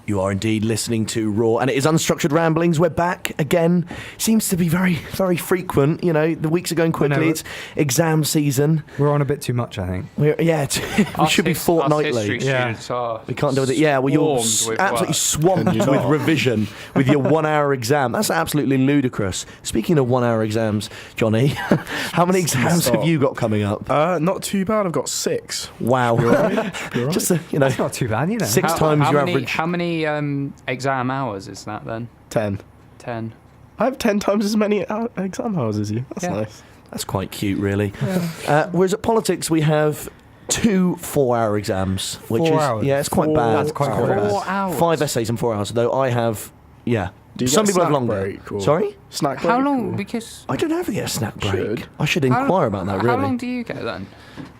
You are indeed listening to Raw, and it is Unstructured Ramblings. We're back again. Seems to be very, very frequent. You know, the weeks are going quickly. It's exam season. We're on a bit too much, I think. We should be fortnightly. We can't do it. Yeah, well, you're absolutely swamped with revision with your 1 hour exam. That's absolutely ludicrous. Speaking of 1 hour exams, Johnny, how many exams have you got coming up? Not too bad. I've got 6. Wow. Right. Just that's not too bad, you know. Six times your average. How many exam hours is that then? 10. 10. I have 10 times as many exam hours as you. That's nice. That's quite cute, really. Yeah. Whereas at politics, we have 2 4-hour exams. Which 4 is, hours? Yeah, it's quite bad. That's quite bad. 4 hours? 5 essays in 4 hours, though I have, Some people have longer. Sorry? Snack break? How long? Because I don't ever get a snack break. I should inquire about that, really. How long do you get then?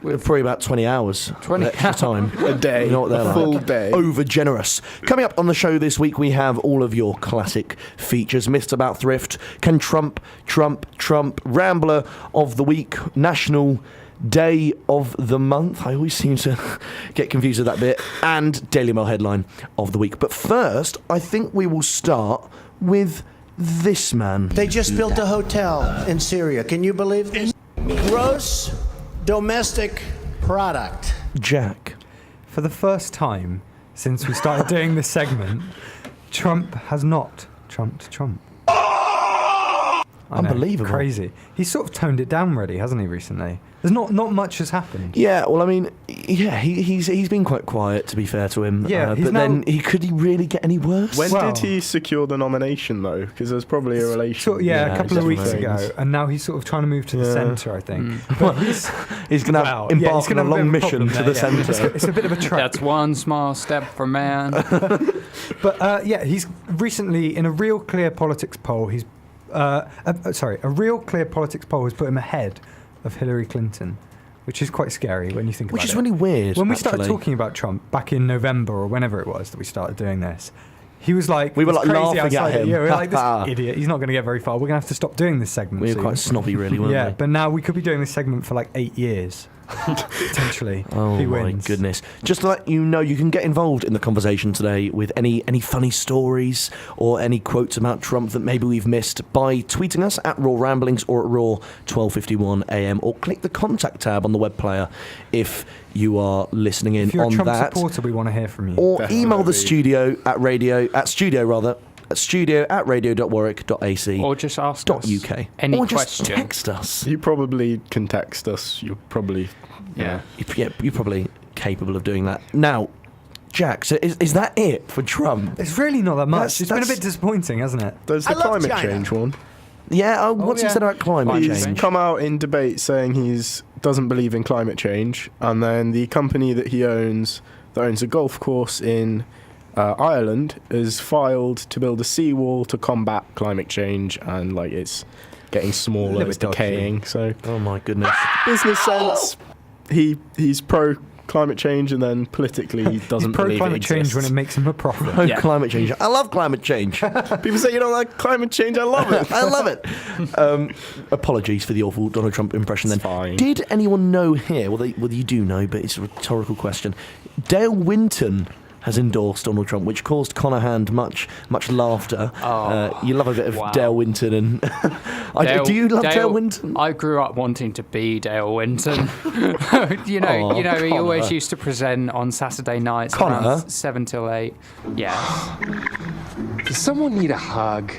Probably about 20 hours. 20 extra time. A day. You know what they're like. Full day. Over generous. Coming up on the show this week, we have all of your classic features. Myths about thrift. Can Trump, Rambler of the Week, National Day of the Month. I always seem to get confused with that bit. And Daily Mail headline of the week. But first, I think we will start with this man. They just built a hotel in Syria. Can you believe this? Gross domestic product. Jack. For the first time since we started doing this segment, Trump has not trumped Trump. Unbelievable. Crazy. He's sort of toned it down already, hasn't he, recently? There's not much has happened. Yeah, well, I mean, he's been quite quiet, to be fair to him. Yeah, but then could he really get any worse? When did he secure the nomination, though? Because there's probably a relation. A couple of weeks ago, and now he's sort of trying to move to the centre, I think. But he's going to embark on a long mission to the centre. It's a bit of a trek. That's one small step for man. But he's recently in a Real Clear Politics poll. A Real Clear Politics poll has put him ahead of Hillary Clinton, which is quite scary when you think about it. Which is really weird. When we started talking about Trump back in November or whenever it was that we started doing this, he was like, we were like laughing at him. Yeah, we were like, this idiot, he's not going to get very far. We're going to have to stop doing this segment. We were quite snobby, really, weren't we? Yeah, but now we could be doing this segment for like 8 years. Potentially. Oh he my wins. goodness. Just to let you know, you can get involved in the conversation today with any funny stories or any quotes about Trump that maybe we've missed by tweeting us at Raw Ramblings or at Raw 12:51am, or click the contact tab on the web player if you are listening in if you're on a Trump that. supporter, we want to hear from you. Or email the studio at studio@radio.warwick.ac. Or just ask us .uk. any or question. Just text us. You probably can text us. You're probably... Yeah. You're probably capable of doing that. Now, Jack, so is that it for Trump? It's really not that much. It's been a bit disappointing, hasn't it? There's the climate change one. Yeah, what's he said about climate change? He's come out in debate saying doesn't believe in climate change, and then the company that he owns, that owns a golf course in Ireland, has filed to build a seawall to combat climate change, and like it's getting smaller, it's decaying. So, oh my goodness, business sense. He's pro climate change, and then politically he doesn't believe it exists. Pro climate change when it makes him a profit. Climate change. I love climate change. People say you don't like climate change. I love it. I love it. Apologies for the awful Donald Trump impression. Then, fine. Did anyone know here? Well, you do know, but it's a rhetorical question. Dale Winton has endorsed Donald Trump, which caused Conaghan much laughter. You love a bit of Dale Winton, and do you love Dale Winton? I grew up wanting to be Dale Winton. He always used to present on Saturday nights around 7 till 8. Yeah. Does someone need a hug?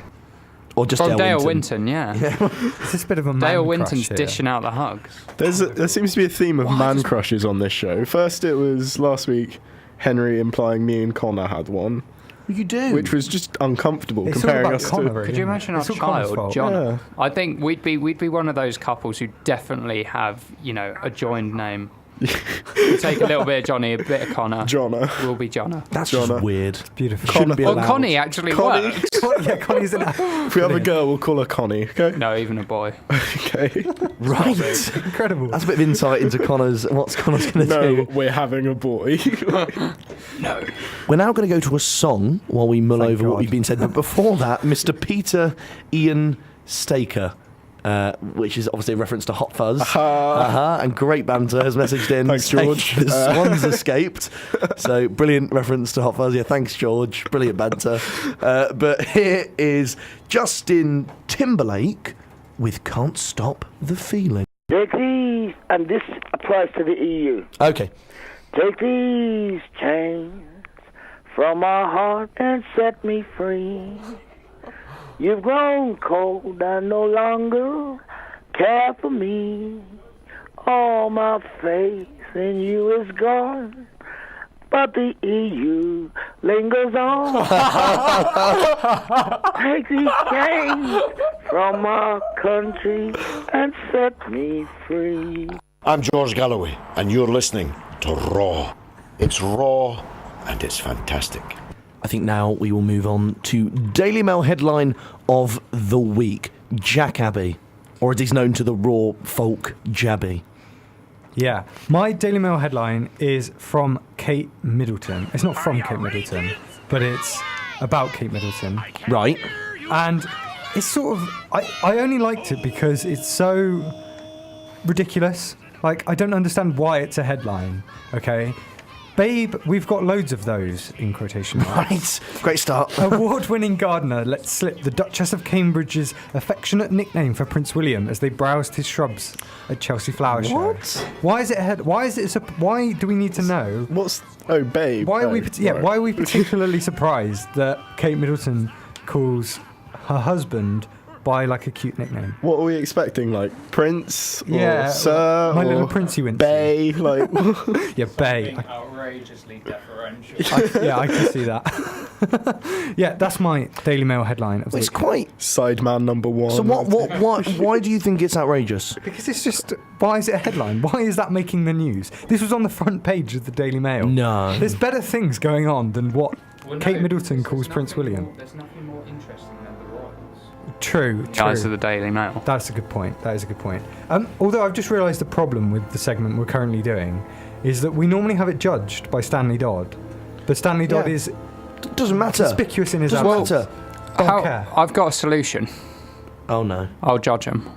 Or just from Dale Winton, yeah. It's just a bit of a man Dale crush Winton's here. dishing out the hugs. There seems to be a theme of man crushes on this show. First, it was last week. Henry implying me and Connor had one. You do. Which was just uncomfortable It's comparing all about us Connor, to... really, Could you imagine our it's all Connor's child, fault. John? Yeah. I think we'd be one of those couples who definitely have, a joined name. We'll take a little bit of Johnny, a bit of Connor. Jonna. We'll be Jonna. That's Jonna. just weird. It's beautiful. Shouldn't be allowed. Connie actually works. Connie's an If we have a girl, we'll call her Connie, okay? No, even a boy. Okay. Right. Incredible. That's a bit of insight into what's Connor's going to do. No, we're having a boy. No. We're now going to go to a song while we mull over what we've been said. But before that, Mr. Peter Ian Staker which is obviously a reference to Hot Fuzz. And great banter has messaged in. Thanks, George. The swans escaped. So brilliant reference to Hot Fuzz. Yeah, thanks, George. Brilliant banter. But here is Justin Timberlake with Can't Stop the Feeling. Take these, and this applies to the EU. Okay. Take these chains from my heart and set me free. You've grown cold and no longer care for me. All my faith in you is gone, but the EU lingers on. Take these chains from our country and set me free. I'm George Galloway, and you're listening to Raw. It's raw, and it's fantastic. I think now we will move on to Daily Mail headline of the week. Jack Abbey, or as he's known to the raw folk, Jabby. Yeah. My Daily Mail headline is from Kate Middleton. It's not from Kate Middleton, but it's about Kate Middleton. Right. And it's sort of... I only liked it because it's so ridiculous. Like, I don't understand why it's a headline, okay? Babe, we've got loads of those, in quotation marks. Right. Great start. Award-winning gardener lets slip the Duchess of Cambridge's affectionate nickname for Prince William as they browsed his shrubs at Chelsea Flower Show. What? Why is it ahead? Why do we need to know? Babe. Why are we? Right. Why are we particularly surprised that Kate Middleton calls her husband by like a cute nickname? What are we expecting? Like Prince? Yeah, or Sir? my or little princey Wincy. Bay? Like, Yeah, Bay. Outrageously deferential. I can see that. Yeah, that's my Daily Mail headline of the It's week. quite... Sideman number one. So why do you think it's outrageous? Because it's just, why is it a headline? Why is that making the news? This was on the front page of the Daily Mail. No. There's better things going on than what Kate Middleton calls Prince William. There's nothing more interesting than the royals. True. Guys of the Daily Mail. That's a good point. That is a good point. Although I've just realised the problem with the segment we're currently doing is that we normally have it judged by Stanley Dodd, but Stanley Dodd is Doesn't matter. conspicuous in his Doesn't absence. matter. Don't care. I've got a solution. Oh no. I'll judge him.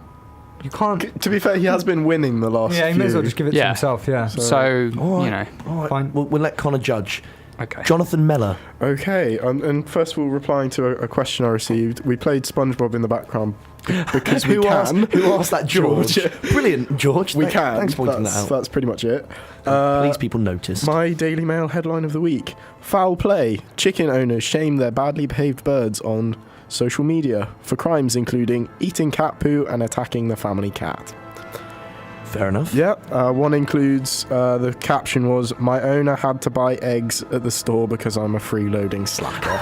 You can't. To be fair, he has been winning the last Yeah, he may as well few. just give it to himself. Yeah. So, All right. you know. All right. Fine. We'll let Connor judge. Okay. Jonathan Meller. Okay, and first of all, replying to a question I received, we played SpongeBob in the background because we who can. Who asked that, George? George. Brilliant, George. We can. Thanks for pointing that out. That's pretty much it. Please, people noticed. My Daily Mail headline of the week: foul play. Chicken owners shame their badly behaved birds on social media for crimes including eating cat poo and attacking the family cat. Fair enough. Yeah, one includes, the caption was, "My owner had to buy eggs at the store because I'm a freeloading slacker."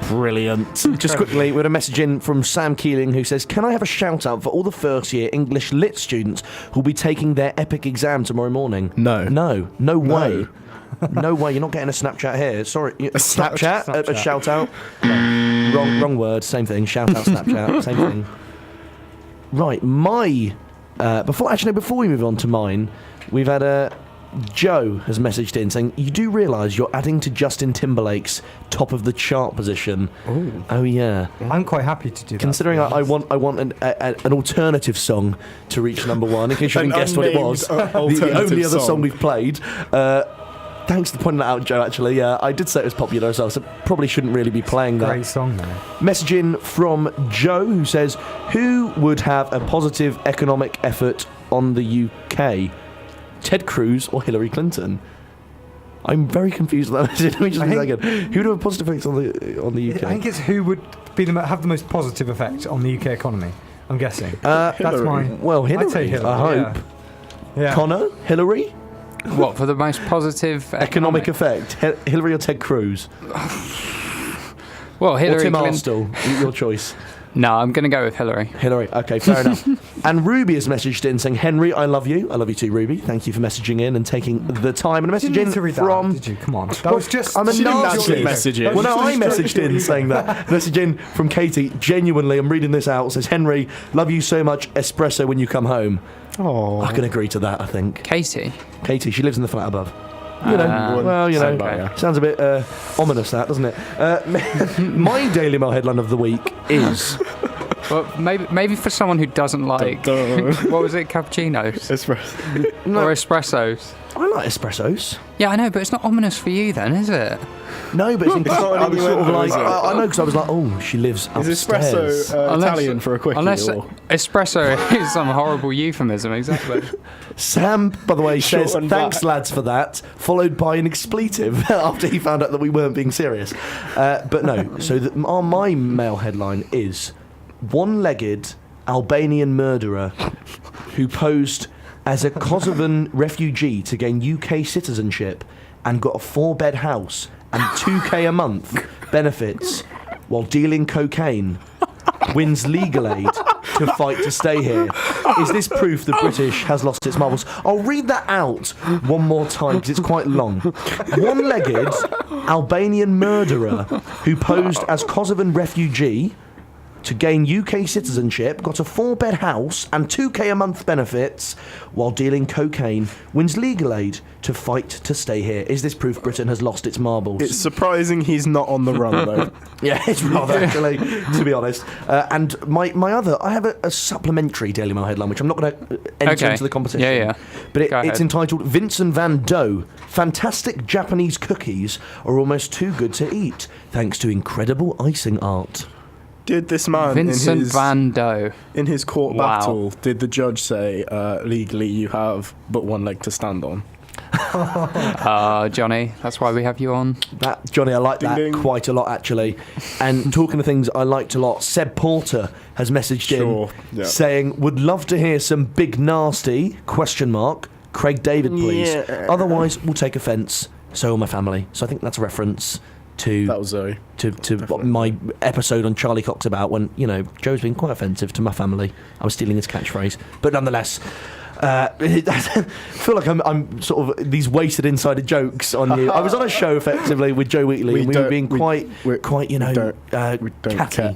Brilliant. Just quickly, we had a message in from Sam Keeling who says, can I have a shout out for all the first year English Lit students who'll be taking their epic exam tomorrow morning? No. No way. No way, you're not getting a Snapchat here. Sorry. Snapchat? A shout out? Wrong word, same thing. Shout out, Snapchat, same thing. Right, before we move on to mine, we've had Joe has messaged in saying, you do realise you're adding to Justin Timberlake's top of the chart position. Ooh. Oh yeah. I'm quite happy to do that. Considering I want an alternative song to reach number one, in case you hadn't guessed what it was. The only other song we've played. Thanks for pointing that out, Joe, actually. I did say it was popular as well, so probably shouldn't really be playing that. Great song, though. Message in from Joe, who says, who would have a positive economic effort on the UK? Ted Cruz or Hillary Clinton? I'm very confused with that message. Let me just a second. Who would have a positive effect on the UK? I think it's who would have the most positive effect on the UK economy. I'm guessing. That's mine. Well, Hillary, I'd say Hillary, I hope. Yeah. Connor? Hillary? What, for the most positive economic effect? Hillary or Ted Cruz? Well, Hillary or Tim Clinton. Arstle, your choice. No, I'm going to go with Hillary. Hillary, okay, fair enough. And Ruby has messaged in saying, Henry, I love you. I love you too, Ruby. Thank you for messaging in and taking the time. And a message in from... Did you? Come on. That was just... I'm a nasty message in. Well, no, I messaged in saying that. Message in from Katie. Genuinely, I'm reading this out. Says, Henry, love you so much. Espresso when you come home. Oh, I can agree to that, I think. Katie, she lives in the flat above. You know, well, you know, okay. Sounds a bit ominous, that, doesn't it? My Daily Mail headline of the week is Well, maybe for someone who doesn't like what was it, cappuccinos Espresso. or espressos. I like espressos. Yeah, I know, but it's not ominous for you then, is it? No, but it's not I was sort of innuendo, like, is it? I know, because I was like, oh, she lives Is upstairs. espresso Italian for a quickie? Unless or? espresso is some horrible euphemism, exactly. Sam, by the way, Short says, and thanks, black. lads, for that, followed by an expletive after he found out that we weren't being serious. But no, so my mail headline is one-legged Albanian murderer who posed as a Kosovan refugee to gain UK citizenship and got a 4-bed house and 2k a month benefits while dealing cocaine wins legal aid to fight to stay here. Is this proof the British has lost its marbles? I'll read that out one more time because it's quite long. One-legged Albanian murderer who posed as Kosovan refugee to gain UK citizenship, got a 4-bed house and 2k a month benefits while dealing cocaine, wins legal aid to fight to stay here. Is this proof Britain has lost its marbles? It's surprising he's not on the run, though. Yeah, it's rather, actually, to be honest. And my other, I have a supplementary Daily Mail headline, which I'm not going to enter into the competition. Yeah. But Go it's ahead. entitled Vincent van Dough. Fantastic Japanese cookies are almost too good to eat, thanks to incredible icing art. Did this man Vincent van Dough. in his court Wow. battle, did the judge say, legally you have but one leg to stand on? Johnny, that's why we have you on. That, Johnny, I like Ding, that ding. quite a lot, actually. And talking of things I liked a lot, Seb Porter has messaged Sure, in yeah. saying, would love to hear some big nasty, ? Craig David, please. Yeah. Otherwise, we'll take offence. So will my family. So I think that's a reference to That was Zoe. to what my episode on Charlie Cox about when, Joe's been quite offensive to my family. I was stealing his catchphrase. But nonetheless... I feel like I'm sort of these wasted insider jokes on you. I was on a show effectively with Joe Wheatley, and we were being quite don't catty. care.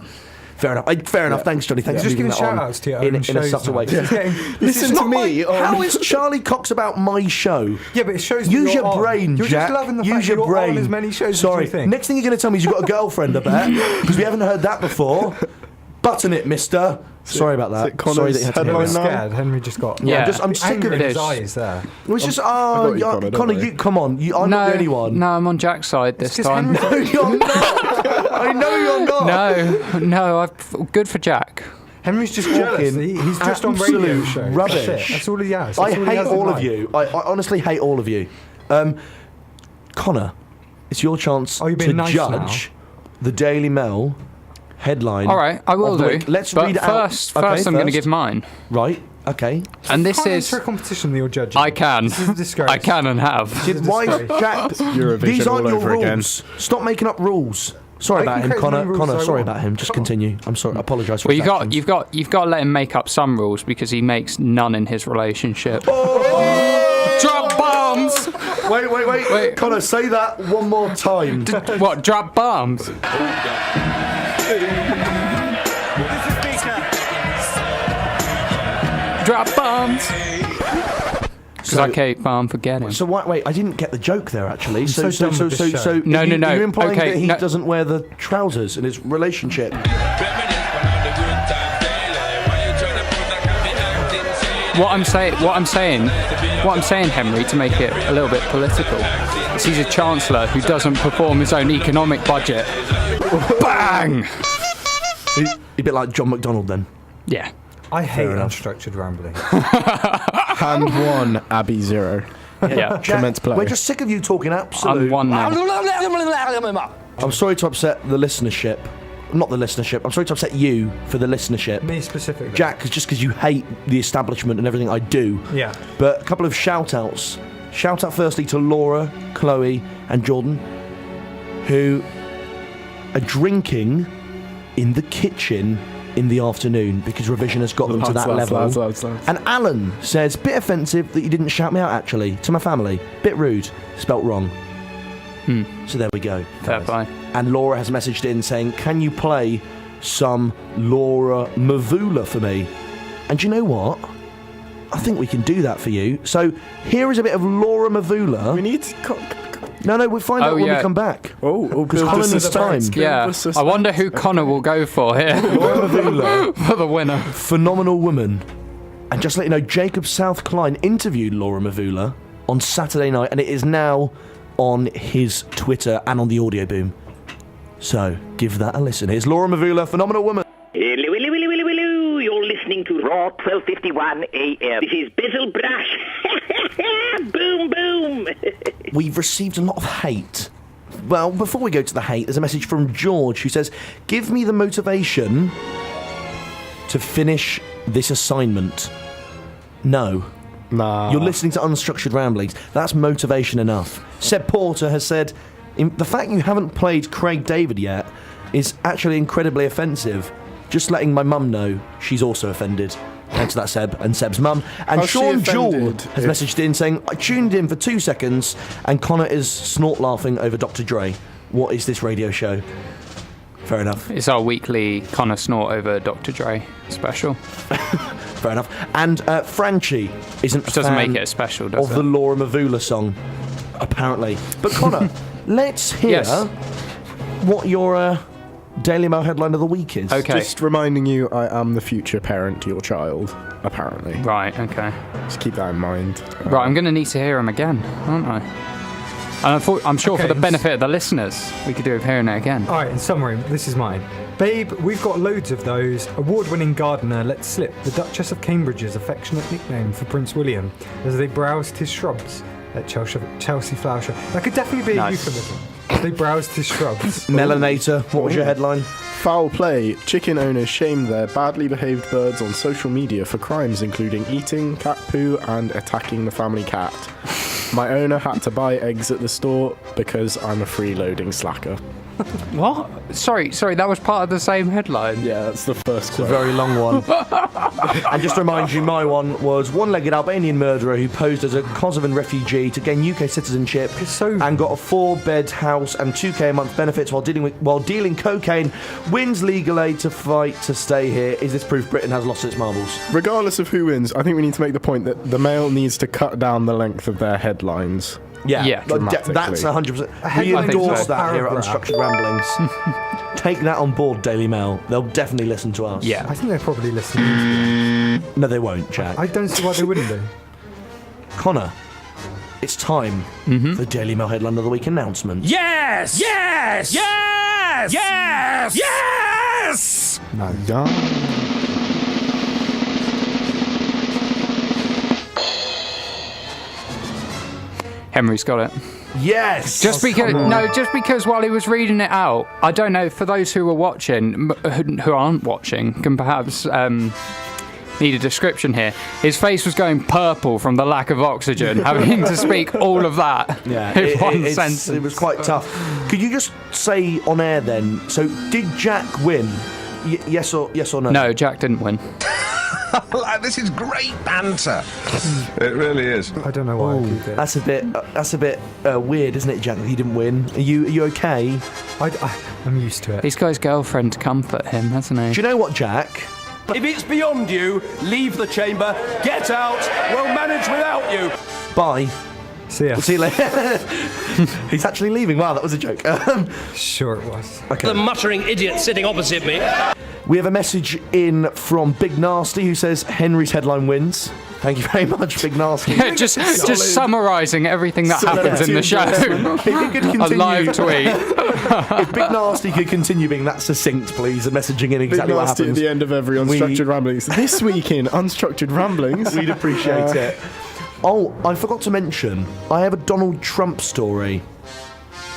Fair enough. Fair enough. Thanks, Johnny. Thanks for Just leaving giving that on shout-outs to your in own a shows subtle now. way. This is getting- Listen is to not me. How is Charlie Cox about my show? Yeah, but it shows that Use you're your on. brain, You're Jack. just loving the Use fact your you're brain. on as many shows Sorry. as you think. Next thing you're going to tell me is you've got a girlfriend, I bet, because we haven't heard that before. Button it, mister. Sorry about that. Connor's Sorry that you had to hear headline that. now? Scared. Henry just got... Yeah. I'm sick Anger of in it. his eyes there. It was just, got you, Connor, don't Connor, worry. you come on. I'm not the only one. No, I'm on Jack's side this time. No, you're not. I know you're not. No, good for Jack. Henry's just jealous. He's just on radio Absolute shows. rubbish. That's it. That's all he has. I That's all he hate has in all of life. you. I honestly hate all of you. Connor, it's your chance Oh, you're to being nice judge the Daily Mail headline. All right, I will of the do. week. Let's but read it first, out. First, I'm going to give mine. Right. Okay. And this Can't is... enter a competition that you're judging. I can. This is a disgrace. I can and have. Why, Jack? Eurovision These aren't all your over rules. again. Stop making up rules. Sorry I about can him, create as many Connor. rules Connor, as I sorry want. about him. Just continue. I'm sorry. I apologise for Well, his actions. you've got to let him make up some rules because he makes none in his relationship. Drop bombs. Wait. Connor, say that one more time. What? Drop bombs? Drop bombs. Because I keep on forgetting. So wait, I didn't get the joke there actually. So so done with this show. No, are you, no. Are you implying Okay, that he no. doesn't wear the trousers in his relationship? What I'm saying, Henry, to make it a little bit political, is he's a chancellor who doesn't perform his own economic budget. Bang! He's a bit like John McDonnell then. Yeah. I hate enough. unstructured rambling. Hand 1, Abbey 0. Yeah. Commence play. We're just sick of you talking absolute. I'm 1-0. I'm sorry to upset the listenership. Not the listenership. I'm sorry to upset you for the listenership. Me specifically. Jack, just because you hate the establishment and everything I do. Yeah. But a couple of shout-outs. Shout out firstly to Laura, Chloe and Jordan, who are drinking in the kitchen in the afternoon because revision has got them to that level. Lads. And Alan says, bit offensive that you didn't shout me out actually, to my family. Bit rude, spelt wrong. So there we go. Fair guys. play. And Laura has messaged in saying, can you play some Laura Mavula for me? And do you know what? I think we can do that for you. So here is a bit of Laura Mavula. We need to... No, we'll find out when we come back. Because Connor needs time. Yeah, I wonder who Connor will go for here Laura Mavula, for the winner. phenomenal woman. And just to let you know, Jacob South Klein interviewed Laura Mavula on Saturday night, and it is now on his Twitter and on the audio boom. So give that a listen. Here's Laura Mavula, phenomenal woman. Hello. You're listening to Raw 1251 AM. This is Bizzle Brash. Boom, boom. We've received a lot of hate. Well, before we go to the hate, there's a message from George who says, give me the motivation to finish this assignment. No. Nah. You're listening to Unstructured Ramblings. That's motivation enough. Seb Porter has said, the fact you haven't played Craig David yet is actually incredibly offensive. Just letting my mum know she's also offended. Thanks to that, Seb and Seb's mum. And How's she Sean Jewell offended? has messaged in saying, I tuned in for 2 seconds and Connor is snort laughing over Dr. Dre. What is this radio show? Fair enough. It's our weekly Connor snort over Dr. Dre special. Fair enough. And Franchi isn't a Doesn't fan make it a special, does of it? the Laura Mavula song, apparently. But Connor, let's hear what your Daily Mail headline of the week is. Okay. Just reminding you, I am the future parent to your child, apparently. Right, okay. Just keep that in mind. Right, I'm going to need to hear him again, aren't I? And I'm sure for the benefit of the listeners, we could do with hearing it again. All right, in summary, this is mine. Babe, we've got loads of those. Award-winning gardener let slip the Duchess of Cambridge's affectionate nickname for Prince William as they browsed his shrubs at Chelsea Flower Show. That could definitely be a euphemism. They browsed his shrubs. Melanator, what was your headline? Foul play. Chicken owners shamed their badly behaved birds on social media for crimes including eating cat poo and attacking the family cat. My owner had to buy eggs at the store because I'm a freeloading slacker. What? Sorry, that was part of the same headline. Yeah, that's the first It's a very long one. And just to remind you, my one was one-legged Albanian murderer who posed as a Kosovan refugee to gain UK citizenship and got a 4-bed house and 2k a month benefits while dealing cocaine, wins legal aid to fight to stay here. Is this proof Britain has lost its marbles? Regardless of who wins, I think we need to make the point that the Mail needs to cut down the length of their headlines. Yeah, dramatically. that's 100%. We endorse that here at Unstructured Ramblings. Take that on board, Daily Mail. They'll definitely listen to us. I think they're probably listening. No, they won't, Jack. I don't see why they wouldn't do. Connor, it's time for Daily Mail Headline of the Week announcement. Yes! Yes! Yes! Yes! Yes! No. Henry's got it. Yes! Just because while he was reading it out, I don't know, for those who are watching, who aren't watching, can perhaps need a description here. His face was going purple from the lack of oxygen, having to speak all of that in one sentence. It was quite tough. Could you just say on air then, so did Jack win? Yes or no? No, Jack didn't win. This is great banter. It really is. I don't know why I did it. That's a bit weird, isn't it, Jack? He didn't win. Are you okay? I'm used to it. He's got his girlfriend to comfort him, hasn't he? Do you know what, Jack? If it's beyond you, leave the chamber, get out, we'll manage without you. Bye. See ya. See you later. He's actually leaving. Wow, that was a joke. Sure it was. Okay. The muttering idiot sitting opposite me. We have a message in from Big Nasty who says Henry's headline wins. Thank you very much, Big Nasty. just summarising everything that happens in the show. If you could continue, a live tweet. If Big Nasty could continue being that succinct, please, and messaging in exactly Big what Nasty happens. at the end of every Unstructured Ramblings. This week in Unstructured Ramblings. We'd appreciate it. Oh, I forgot to mention, I have a Donald Trump story.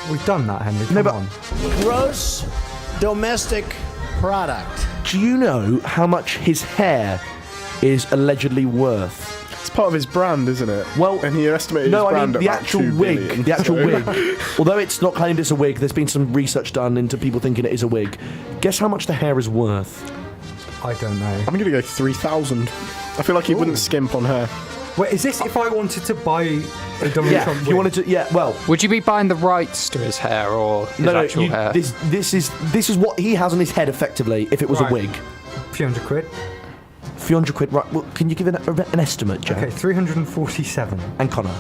We've done that, Henry. Come on. Gross domestic product. Do you know how much his hair is allegedly worth? It's part of his brand, isn't it? Well, and he estimated his brand the at actual about 2 wig. billion, The actual so- wig. Although it's not claimed it's a wig, there's been some research done into people thinking it is a wig. Guess how much the hair is worth? I don't know. I'm going to go 3,000. I feel like he wouldn't skimp on hair. Wait, is this if I wanted to buy a Donald Yeah, Trump if you wig? wanted to, well... Would you be buying the rights to his hair or his actual hair? This is what he has on his head, effectively, if it was a Right. wig. A few hundred quid. 300 quid, right. Well, can you give an estimate, Jack? Okay, 347. And Connor?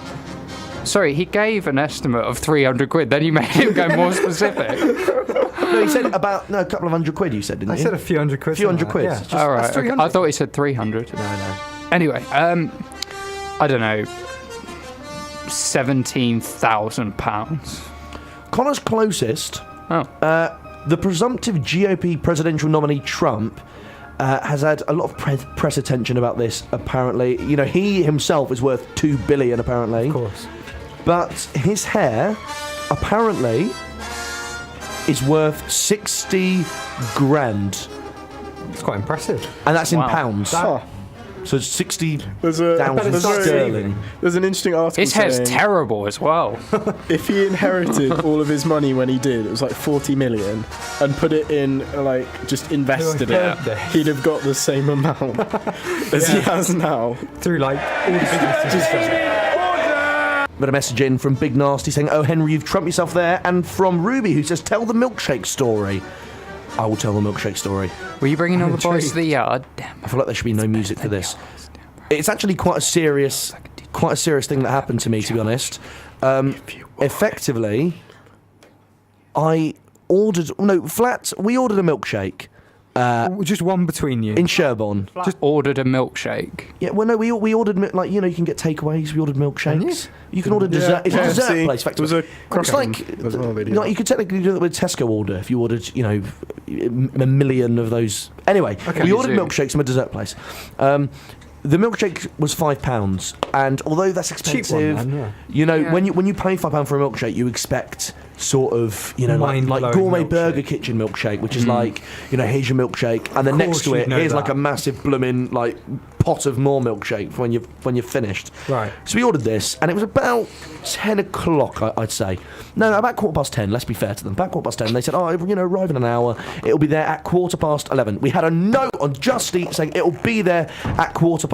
Sorry, he gave an estimate of 300 quid. Then you made him go more specific. No, he said a couple of £100, you said, didn't you? I said a few hundred quid. A few hundred quid. Yeah. All right. That's Okay. 300. I thought he said 300. No. Anyway, I don't know. £17,000. Connor's closest. Oh. The presumptive GOP presidential nominee Trump has had a lot of press attention about this. Apparently, he himself is worth $2 billion. Apparently, Of course. but his hair apparently is worth 60 grand, It's quite impressive. and that's in Wow. pounds. Huh. So it's 60,000 There's sterling. There's an interesting article His hair's saying terrible as well. if he inherited all of his money when he did, it was like 40 million, and put it in, just invested it, he'd have got the same amount as he has now. Through all the businesses. Got a message in from Big Nasty saying, "Oh, Henry, you've trumped yourself there," and from Ruby, who says, "Tell the milkshake story." I will tell the milkshake story. Were you bringing all the boys to the yard? Damn. I feel like there should be no music for this. It's actually quite a serious thing that happened to me, to be honest. Effectively, we ordered a milkshake Just one between you. in Sherborne. Just ordered a milkshake. Yeah, well, no, we ordered, you can get takeaways. We ordered milkshakes. You can order dessert. It's a dessert place. It was a It's like, as well, they do. you could technically do that with Tesco order if you ordered, a million of those. Anyway, we ordered milkshakes from a dessert place. The milkshake was £5, and although that's expensive, Cheap one, man, when you pay £5 for a milkshake, you expect sort of, like Mind-blowing gourmet milkshake. burger kitchen milkshake, which is like, here's your milkshake, and then Of next course to you'd it, know here's that. like a massive blooming pot of more milkshake when you're finished. Right. So we ordered this, and it was about 10 o'clock, I'd say. No, about 10:15. Let's be fair to them. About 10:15. They said, arrive in an hour. It'll be there at 11:15. We had a note on Just Eat saying it'll be there at 11:15.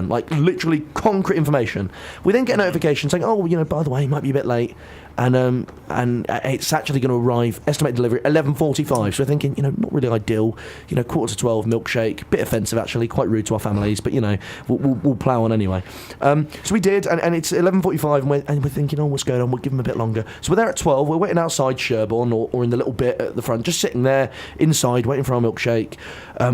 Like literally concrete information. We then get a notification saying, by the way, it might be a bit late. And it's actually going to arrive, estimated delivery, 11:45. So we're thinking, not really ideal. 11:45 milkshake, bit offensive actually, quite rude to our families, but we'll plough on anyway. So we did, and it's 11:45, and we're thinking, what's going on? We'll give them a bit longer. So we're there at 12. We're waiting outside Sherborne or in the little bit at the front, just sitting there inside waiting for our milkshake.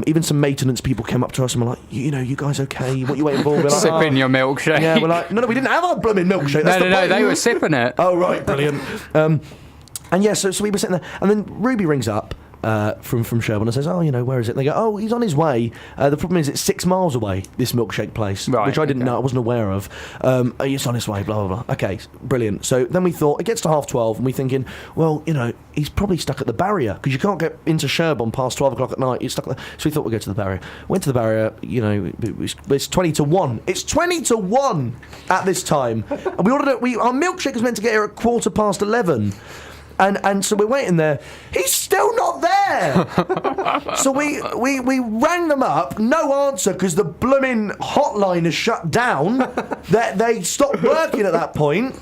Even some maintenance people came up to us and were like, you guys okay? What are you waiting for? We're like, Sipping your milkshake. yeah, we're like, no, we didn't have our blooming milkshake. That's No, the point. they were sipping it. Oh, right, brilliant. And yeah, so we were sitting there, and then Ruby rings up from Sherborne and says, where is it? And they go, he's on his way. The problem is it's 6 miles away, this milkshake place, Right, which I didn't okay. know, I wasn't aware of. He's on his way, blah, blah, blah. Okay, brilliant. So then we thought, it gets to 12:30, and we're thinking, well, he's probably stuck at the barrier, because you can't get into Sherborne past 12 o'clock at night. He's stuck there. So we thought we'd go to the barrier. Went to the barrier, it's 20 to 1. It's 20 to 1 at this time. And we ordered it, our milkshake was meant to get here at 11:15. And so we're waiting there. He's still not there. So we rang them up. No answer because the blooming hotline is shut down. They stopped working at that point.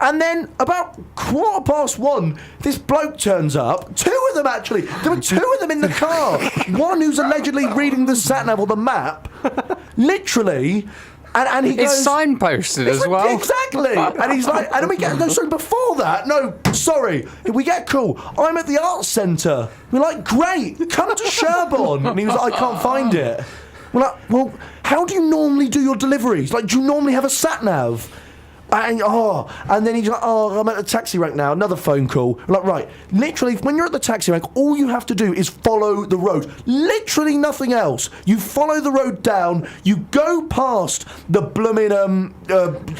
And then about 1:15, this bloke turns up. 2 of them actually. There were 2 of them in the car. One who's allegedly reading the sat nav or the map. Literally. And he goes, It's signposted as well. Exactly. And he's like, and then we get, no, sorry, before that, no, sorry, we get a call. I'm at the arts centre. We're like, great, come to Sherborne. And he was like, I can't find it. We're like, well, how do you normally do your deliveries? Like, do you normally have a sat nav? And then he's like, I'm at the taxi rank now. Another phone call. We're like, right, literally, when you're at the taxi rank, all you have to do is follow the road. Literally nothing else. You follow the road down. You go past the blooming,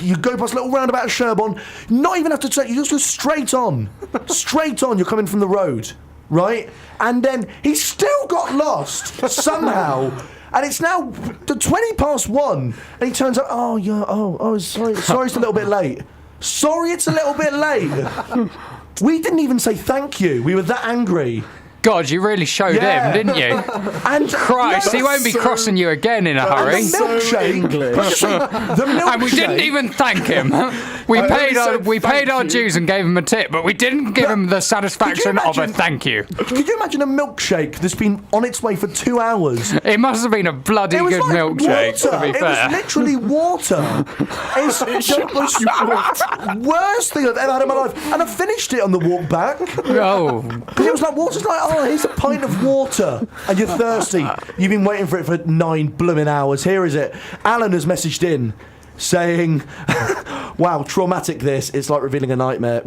you go past a little roundabout at Sherborne. Not even have to take, you just go straight on. Straight on, you're coming from the road, right? And then he's still got lost somehow. And it's now 1:20, and he turns up. Sorry, it's a little bit late. Sorry, it's a little bit late. We didn't even say thank you. We were that angry. God, you really showed him, didn't you? And Christ, he won't be crossing you again in a hurry. The milkshake. English. The milkshake. And we didn't even thank him. We I paid only said paid our thank you. dues and gave him a tip, but we didn't give him the satisfaction of a imagine- thank you. Could you imagine a milkshake that's been on its way for 2 hours? It must have been a bloody It was good like milkshake, water. to be It fair. was literally water. It's the worst thing I've ever had in my life. And I finished it on the walk back. Oh, Because it was like, water's like, oh, here's a pint of water. And you're thirsty. You've been waiting for it for 9 blooming hours. Here is it. Alan has messaged in saying, wow, traumatic this. It's like reliving a nightmare.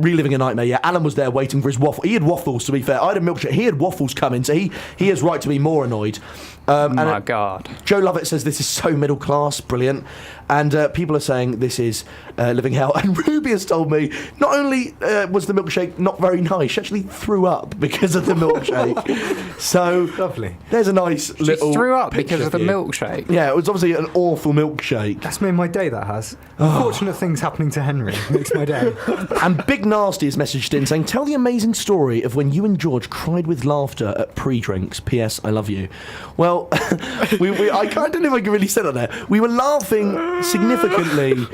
Yeah, Alan was there waiting for his waffle. He had waffles, to be fair. I had a milkshake. He had waffles coming, so he is right to be more annoyed. my God. Joe Lovett says this is so middle class, brilliant. And people are saying this is living hell. And Ruby has told me not only was the milkshake not very nice, she actually threw up because of the milkshake. So Lovely. there's a nice She little threw up picture because of the for you. milkshake. Yeah, it was obviously an awful milkshake. That's made my day, that has. Unfortunate things happening to Henry makes my day. And Big Nasty has messaged in saying, tell the amazing story of when you and George cried with laughter at pre-drinks. P.S. I love you. Well, I don't know if I can really say that there. We were laughing significantly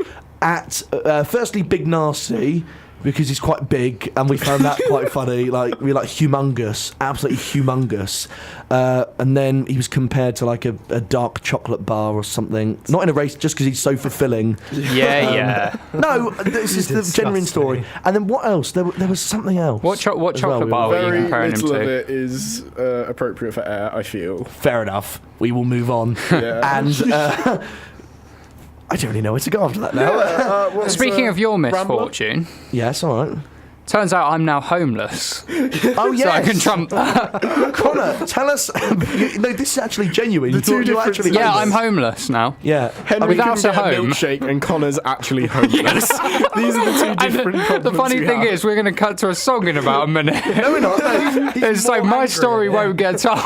at, firstly, Big Nasty, because he's quite big, and we found that quite funny. Like, we were like humongous, absolutely humongous. And then he was compared to like a dark chocolate bar or something. Not in a race, just because he's so fulfilling. Yeah. No, this is the genuine story. And then what else? There was something else. What chocolate bar were you Very comparing him little of to? it is appropriate for air, I feel. Fair enough. We will move on. Yeah. And I don't really know where to go after that now. Speaking of your misfortune, Yes, all right. turns out I'm now homeless. Oh, yes. So I can trump that. Connor, tell us. No, this is actually genuine. The two You're differences. actually Yeah, I'm homeless. homeless now. Yeah. Henry without can a get home. milkshake and Connor's actually homeless. These are the two different problems. The funny we thing have. is, we're going to cut to a song in about a minute. No, we're not. No, he's It's more like my angry, story yeah. won't get told.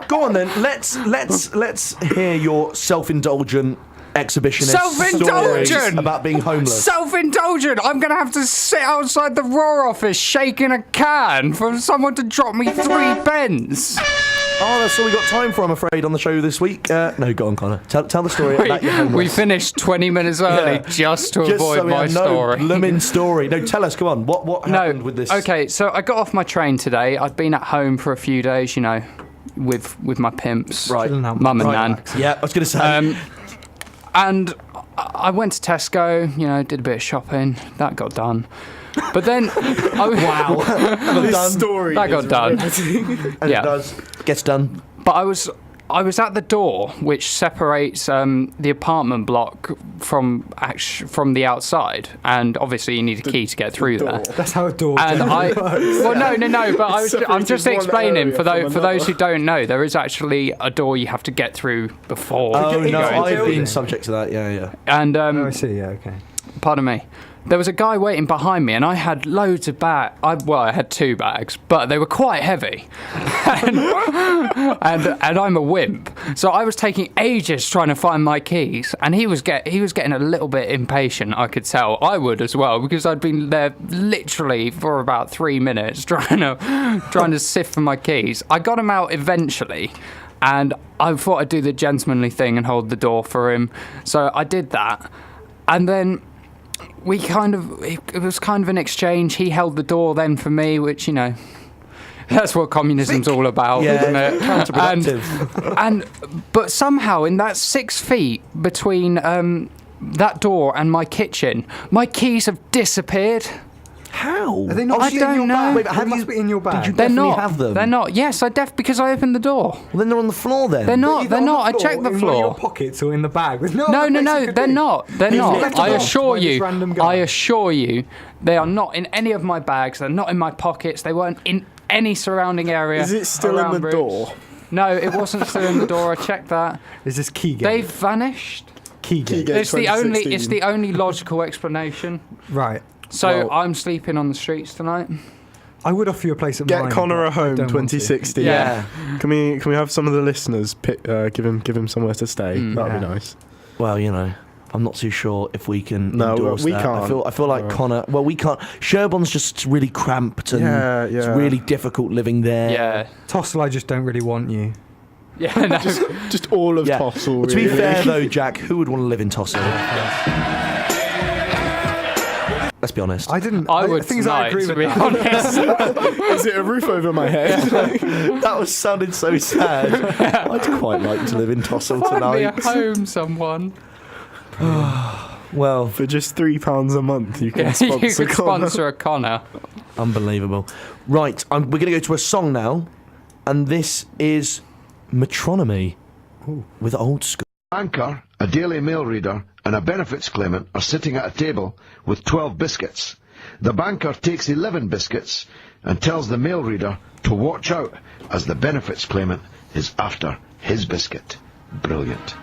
Go on then. Let's hear your self-indulgent exhibitionist Self-indulgent! stories about being homeless. Self-indulgent! I'm going to have to sit outside the Raw office shaking a can for someone to drop me 3 pence. Oh, that's all we got time for, I'm afraid, on the show this week. No, go on, Connor. Tell the story about your homeless. We finished 20 minutes early just to avoid so we my have story. No blooming story. No, tell us. Come on. What happened with this? Okay, so I got off my train today. I'd been at home for a few days, you know, with my pimps, Right. mum and nan. Yeah, I was going to say. And I went to Tesco, you know, did a bit of shopping. That got done. But then, This story that got is done. riveting. and yeah. it does. Gets done. But I was at the door which separates the apartment block from the outside, and obviously you need a key to get through there. That's how a door And generally works. no. But I'm just Separated one explaining area for from those who another. don't know. There is actually a door you have to get through before. Oh, you no, go into I've the been building. subject to that. Yeah. And Oh, I see, yeah, okay. pardon me. There was a guy waiting behind me, and I had loads of bags. I had 2 bags, but they were quite heavy. and I'm a wimp, so I was taking ages trying to find my keys. And he was getting a little bit impatient. I could tell. I would as well, because I'd been there literally for about 3 minutes trying to sift for my keys. I got him out eventually. And I thought I'd do the gentlemanly thing and hold the door for him. So I did that. And then it was kind of an exchange. He held the door then for me, which, you know, that's what communism's all about, Yeah, isn't it? counterproductive. But somehow in that 6 feet between that door and my kitchen, my keys have disappeared. How? Are they not I in don't your know. bag? Wait, They have must you- be in your bag. did you They're definitely not. have them? They're not. Yes, because I opened the door. Well, then they're on the floor then. They're not. Either They're on not. I the checked the in one of your floor. pockets or in the bag. There's no No, other place you could they're be. not. They're He's not. left I it off assure by this you. random guy. I assure you, they are not in any of my bags. They're not in my pockets. They weren't in any surrounding area. Is it still in around the routes. door? No, it wasn't still in the door. I checked that. Is this Keygate? They've vanished. Keygate. Keygate. It's the only. 2016. It's the only logical explanation. Right. So Well- I'm sleeping on the streets tonight. I would offer you a place at Get mine. Connor but a I home don't want to. 2016. Yeah. Can we have some of the listeners give him somewhere to stay? That'd be Yeah. nice. Well, you know, I'm not too sure if we can No, endorse we that. can't. I feel like Connor. Well, we can't. Sherborne's just really cramped and Yeah, it's yeah. really difficult living there. Yeah. Tossel, I just don't really want you. Yeah. No. Just all of Yeah. Tossel. Well, to be really. fair though, Jack, who would want to live in Tossel? Let's be honest. I didn't. I would things I agree to with. be honest. Is it a roof over my head? That was sounded so sad. I'd quite like to live in Tossell Find me a tonight. home, someone. Well, For just £3 a month, you can Yeah, sponsor you could Connor. sponsor a Connor. unbelievable. Right, we're going to go to a song now, and this is Metronomy with Old School. Banker, a Daily Mail reader, and a benefits claimant are sitting at a table with 12 biscuits. The banker takes 11 biscuits and tells the mail reader to watch out as the benefits claimant is after his biscuit. Brilliant.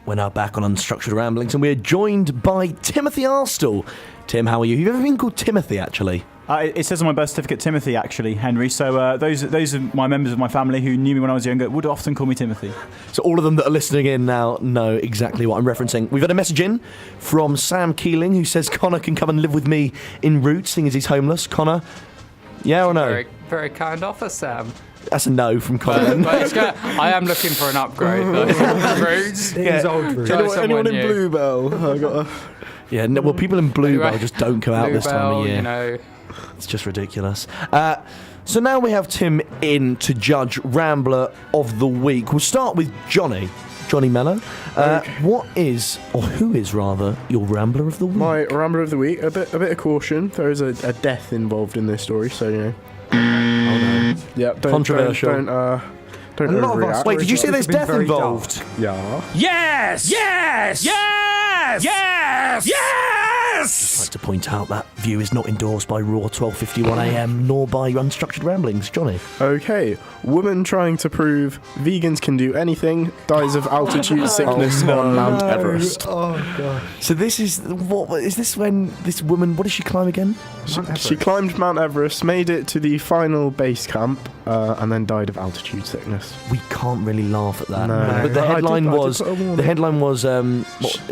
We're now back on Unstructured Ramblings, and we're joined by Timothy Arstall. Tim, how are you? You've ever been called Timothy, actually? It says on my birth certificate Timothy, actually, Henry. So those are my members of my family who knew me when I was younger would often call me Timothy. So all of them that are listening in now know exactly what I'm referencing. We've had a message in from Sam Keeling, who says Connor can come and live with me in Roots, seeing as he's homeless. Connor, yeah or no? Very, very kind offer, Sam. That's a no from Connor. I am looking for an upgrade, though. Roots. It is old Roots. Anyone in Bluebell? I got a... Yeah, no, well, people in Bluebell just don't come out this time of year. You know. It's just ridiculous. So now we have Tim in to judge Rambler of the Week. We'll start with Johnny Mello. What is, or who is rather, your Rambler of the Week? My Rambler of the Week, a bit of caution. There is a death involved in this story, so, you know. Oh, no. Yeah, Controversial. Don't A lot of overreact. us- Wait, did you say there's It's been death very involved? Yeah. Yes! Yes! Yes! Yes! Yes! I'd like to point out that view is not endorsed by Raw 12:51am nor by Unstructured Ramblings. Johnny. Okay. Woman trying to prove vegans can do anything dies of altitude sickness on Mount Everest. Oh god. So this is what is this when this woman? What did she climb again? She climbed Mount Everest, made it to the final base camp, and then died of altitude sickness. We can't really laugh at that. No. But the I did- headline I did was put a warning. the headline was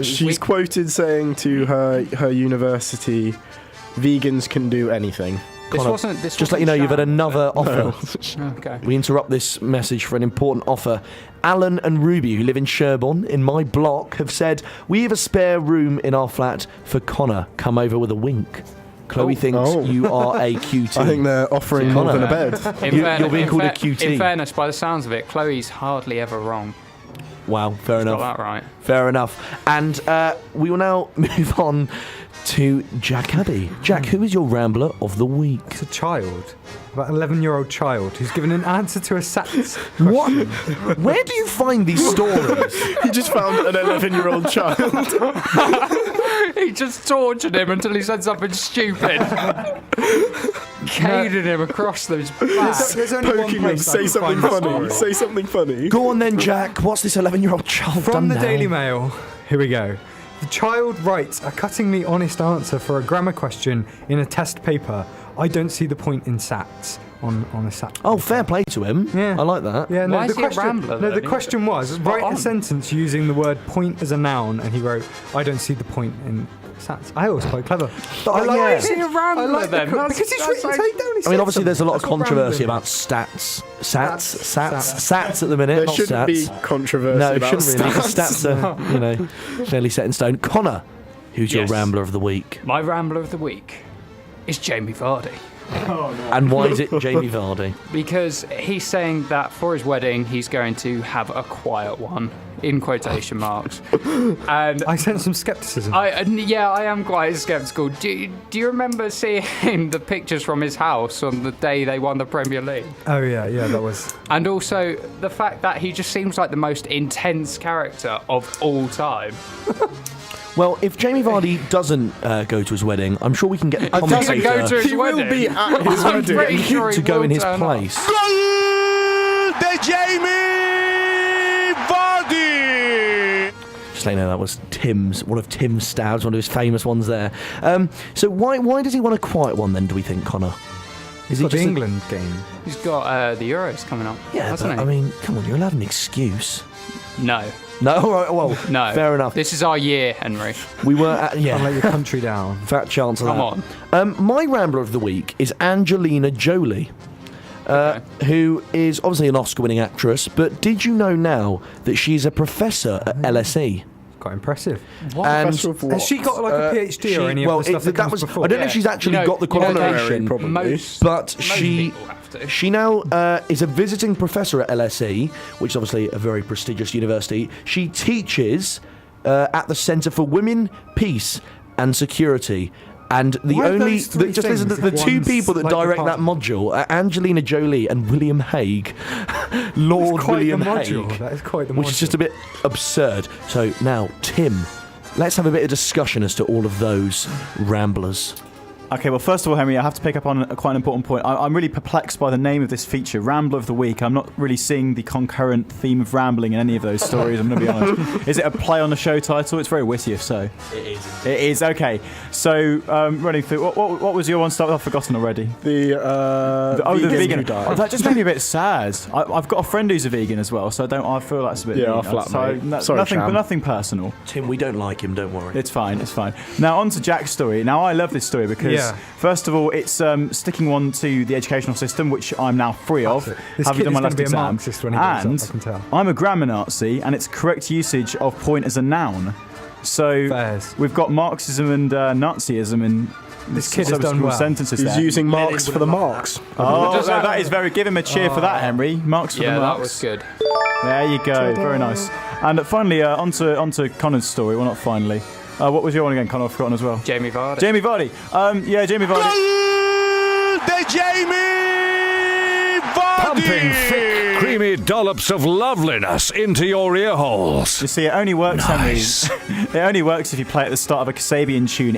She's quoted saying to her university, "Vegans can do anything." Just let you know, you've had another offer. Okay. We interrupt this message for an important offer. Alan and Ruby, who live in Sherborne, in my block, have said, we have a spare room in our flat for Connor. Come over with a wink. Chloe thinks you are a QT. I think they're offering more than a bed. You're being called a QT. In fairness, by the sounds of it, Chloe's hardly ever wrong. Wow, fair enough. Got that right. Fair enough. And we will now move on to Jack Abbey. Jack, who is your Rambler of the Week? It's a child. About 11-year-old child who's given an answer to a SATs What? question. Where do you find these stories? He just found an 11-year-old child. He just tortured him until he said something stupid. Caded him across those back. There's only one Poking him, place I say can something find the funny. story. Say something funny. Go on then, Jack. What's this 11-year-old child From done the now? Daily Mail, here we go. The child writes a cuttingly honest answer for a grammar question in a test paper. I don't see the point in SATs on a SAT. Oh, fair play to him. Yeah. I like that. Yeah, no, Why the is he a question, rambler, no, then? the question was, Spot write on. a sentence using the word point as a noun, and he wrote, I don't see the point in SATs. I thought it was quite clever. yeah. Is he a rambler then? Because he's written it down. I mean, obviously, there's a lot of controversy about stats at the minute. There not shouldn't be stats. controversy No, it about shouldn't really. The stats. stats are, fairly set in stone. Connor, who's your Yes. Rambler of the Week? My Rambler of the Week is Jamie Vardy. And why is it Jamie Vardy? Because he's saying that for his wedding, he's going to have a quiet one, in quotation marks. And I sense some scepticism. I am quite sceptical. Do you remember seeing the pictures from his house on the day they won the Premier League? Oh, yeah, that was... And also the fact that he just seems like the most intense character of all time. Well, if Jamie Vardy doesn't go to his wedding, I'm sure we can get the commentator go to his He wedding. will be at his I'm wedding. pretty sure he to go will in his turn up. place. The Jamie Vardy! Just let you know that was one of Tim's stabs, one of his famous ones there. So why does he want a quiet one then, do we think, Connor? Is Got the just England game. He's got the Euros coming up. Yeah, hasn't but, he? I mean, come on, you're allowed an excuse. No. No, all right, well, No. fair enough. This is our year, Henry. We were at, Can't let your country down. fat chance of Come that. on. My Rambler of the Week is Angelina Jolie, who is obviously an Oscar-winning actress, but did you know now that she's a professor at LSE? Quite impressive. And Professor of what? Has she got like a PhD or any of the stuff that comes before? I don't know if she's actually got the qualification, probably. but she now is a visiting professor at LSE, which is obviously a very prestigious university. She teaches at the Centre for Women, Peace and Security. And the Why are only, those three just listen, things the if two one's people that like direct that department? module are Angelina Jolie and William Hague, Lord Quite William the module. Hague, That is quite the which module. is just a bit absurd. So now, Tim, let's have a bit of discussion as to all of those ramblers. Okay, well, first of all, Henry, I have to pick up on quite an important point. I'm really perplexed by the name of this feature, Rambler of the Week. I'm not really seeing the concurrent theme of rambling in any of those stories, I'm going to be honest. Is it a play on the show title? It's very witty, if so. It is. It is, okay. So, running through, what was your one start with? I've forgotten already. The vegan. who died. Oh, that just made me a bit sad. I've got a friend who's a vegan as well, so I feel that's a bit... Yeah, our mean. flatmate. So, Sorry, Tram. nothing personal. Tim, we don't like him, don't worry. It's fine. Now, on to Jack's story. Now, I love this story because, first of all, it's sticking one to the educational system, which I'm now free of. This having kid done is my going last to be a exam. Marxist when he grows And up, I can tell. I'm a grammar Nazi, and it's correct usage of point as a noun. So Fairs. we've got Marxism and Nazism in This kid has done subsequent well. sentences He's there. using marks for the marks. Oh, that is very... Give him a cheer for that, Henry. Marks for the Yeah, marks. that was good. There you go. Very nice. And finally, onto Connor's story. Well, not finally. What was your one again, Connor? I've forgotten as well. Jamie Vardy. Jamie Vardy. Jamie Vardy. The Jamie Vardy! Pumping thick, creamy dollops of loveliness into your ear holes. You see, it only works, Nice. Henry. It only works if you play at the start of a Kasabian tune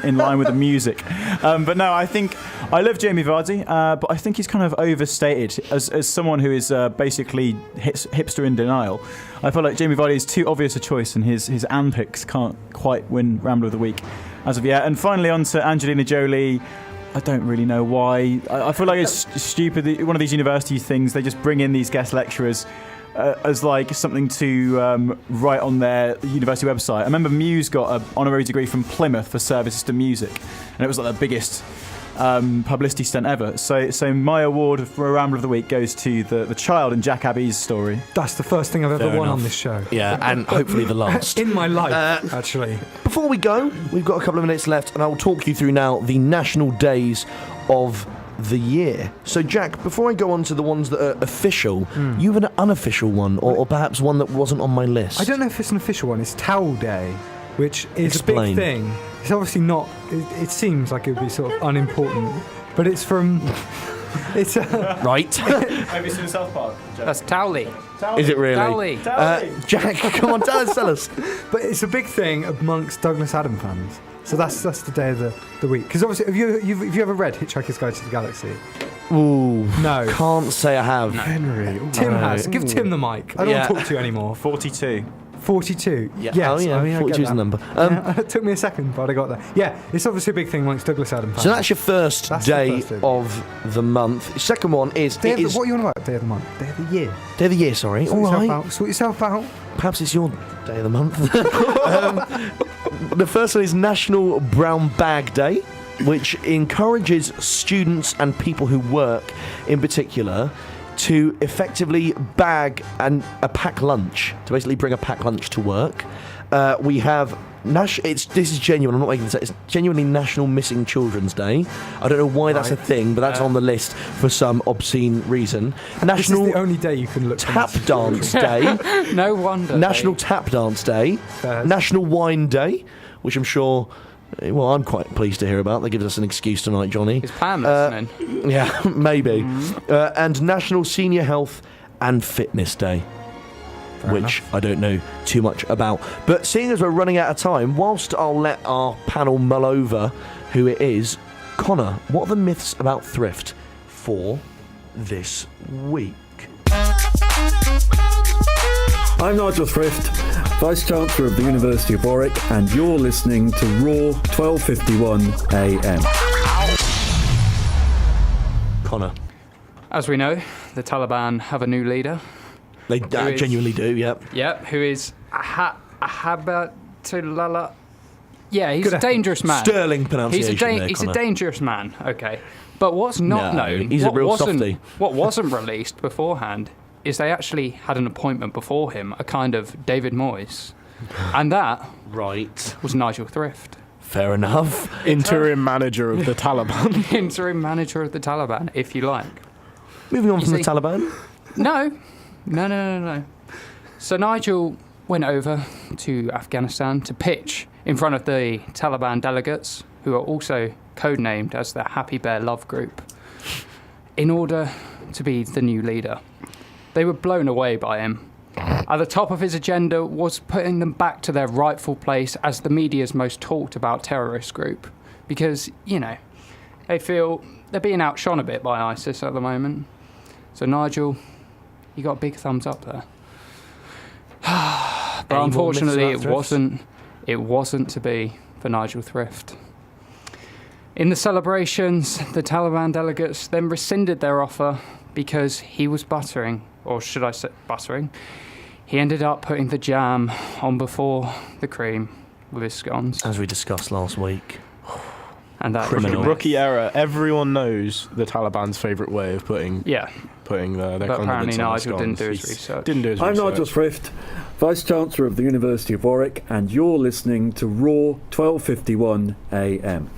in line with the music. But no, I think I love Jamie Vardy, but I think he's kind of overstated as someone who is basically hipster in denial. I feel like Jamie Vardy is too obvious a choice, and his antics can't quite win Rambler of the Week as of yet. And finally, on to Angelina Jolie. I don't really know why. I feel like it's stupid. One of these university things, they just bring in these guest lecturers as like something to write on their university website. I remember Muse got an honorary degree from Plymouth for services to music, and it was like the biggest publicity stunt ever. So my award for a Rambler of the Week goes to the child in Jack Abbey's story. That's the first thing I've ever Fair won enough. on this show. Yeah, and hopefully the last. In my life, actually. Before we go, we've got a couple of minutes left, and I'll talk you through now the national days of the year. So, Jack, before I go on to the ones that are official, you have an unofficial one, or perhaps one that wasn't on my list. I don't know if it's an official one. It's Towel Day, which is Explain. a big thing. It's obviously not. It seems like it would be sort of unimportant, but it's from. It's Right. Have you seen South Park? That's Towley. Is it really? Towley. Jack, come on, tell us. But it's a big thing amongst Douglas Adam fans. So that's the day of the week. Because obviously, have you ever read Hitchhiker's Guide to the Galaxy? Ooh. No. Can't say I have. Henry. Tim No. has. Give Tim the mic. I don't want to talk to you anymore. 42. 42. Yeah. Yes. Oh, yeah. I get 42 is the that. number. Yeah, it took me a second, but I got there. Yeah, it's obviously a big thing amongst Douglas Adam fans. So that's your first That's the day first day. of the month. Second one is... Day of it the, is what are you on about? Day of the month? Day of the year? Day of the year, sorry. Sort All yourself right. out. Sort yourself out. Perhaps it's your day of the month. The first one is National Brown Bag Day, which encourages students and people who work, in particular, to effectively bag a packed lunch, to basically bring a packed lunch to work. We have this is genuine. I'm not making this up. It's genuinely National Missing Children's Day. I don't know why that's a thing, but that's on the list for some obscene reason. National This is the only day you can look Tap Dance Day. No wonder. National Tap Dance Day. Fair. National Wine Day, which I'm sure, well, I'm quite pleased to hear about. That gives us an excuse tonight, Johnny. Is Pam listening? Yeah, maybe. And National Senior Health and Fitness Day. Which I don't know too much about. But seeing as we're running out of time, whilst I'll let our panel mull over who it is, Connor, what are the myths about thrift for this week? I'm Nigel Thrift, Vice Chancellor of the University of Warwick, and you're listening to Raw 1251 AM. Connor. As we know, the Taliban have a new leader. They genuinely do, yep. Yep, who is Habatullah. Yeah, he's Good a dangerous man. Sterling pronunciation He's there, a dangerous man, okay. But what's not No, known, he's a what real wasn't- softie. What wasn't released beforehand is they actually had an appointment before him, a kind of David Moyes. And that Right. was Nigel Thrift. Fair enough. Interim manager of the Taliban. Interim manager of the Taliban, if you like. Moving on You from the see- Taliban. No. So Nigel went over to Afghanistan to pitch in front of the Taliban delegates, who are also codenamed as the Happy Bear Love Group, in order to be the new leader. They were blown away by him. At the top of his agenda was putting them back to their rightful place as the media's most talked about terrorist group. Because, they feel they're being outshone a bit by ISIS at the moment. So Nigel, you got a big thumbs up there. But Any more unfortunately, myths about Thrift? it wasn't to be for Nigel Thrift. In the celebrations, the Taliban delegates then rescinded their offer because he was buttering, or should I say buttering? He ended up putting the jam on before the cream with his scones. As we discussed last week. And that Criminal. Rookie error. Everyone knows the Taliban's favourite way of putting their But apparently condiments on Nigel the didn't scones. do his He's- research. Didn't do his I'm research. Nigel Thrift, Vice Chancellor of the University of Warwick, and you're listening to Raw 12:51 AM.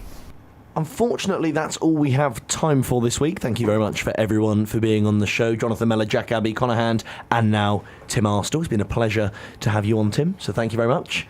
Unfortunately, that's all we have time for this week. Thank you very much for everyone for being on the show. Jonathan Mellor, Jack Abbey, Connor Hand, and now Tim Arstle. It's been a pleasure to have you on, Tim, so thank you very much.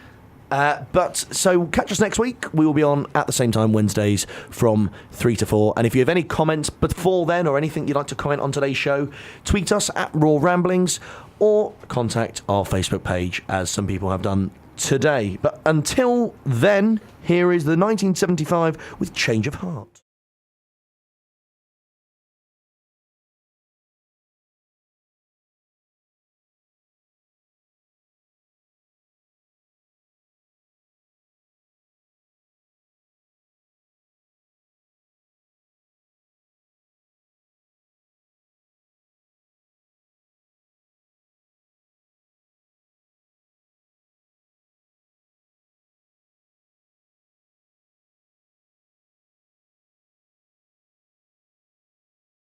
So catch us next week. We will be on at the same time Wednesdays from 3 to 4. And if you have any comments before then or anything you'd like to comment on today's show, tweet us at Raw Ramblings or contact our Facebook page, as some people have done today. But until then, here is the 1975 with Change of Heart.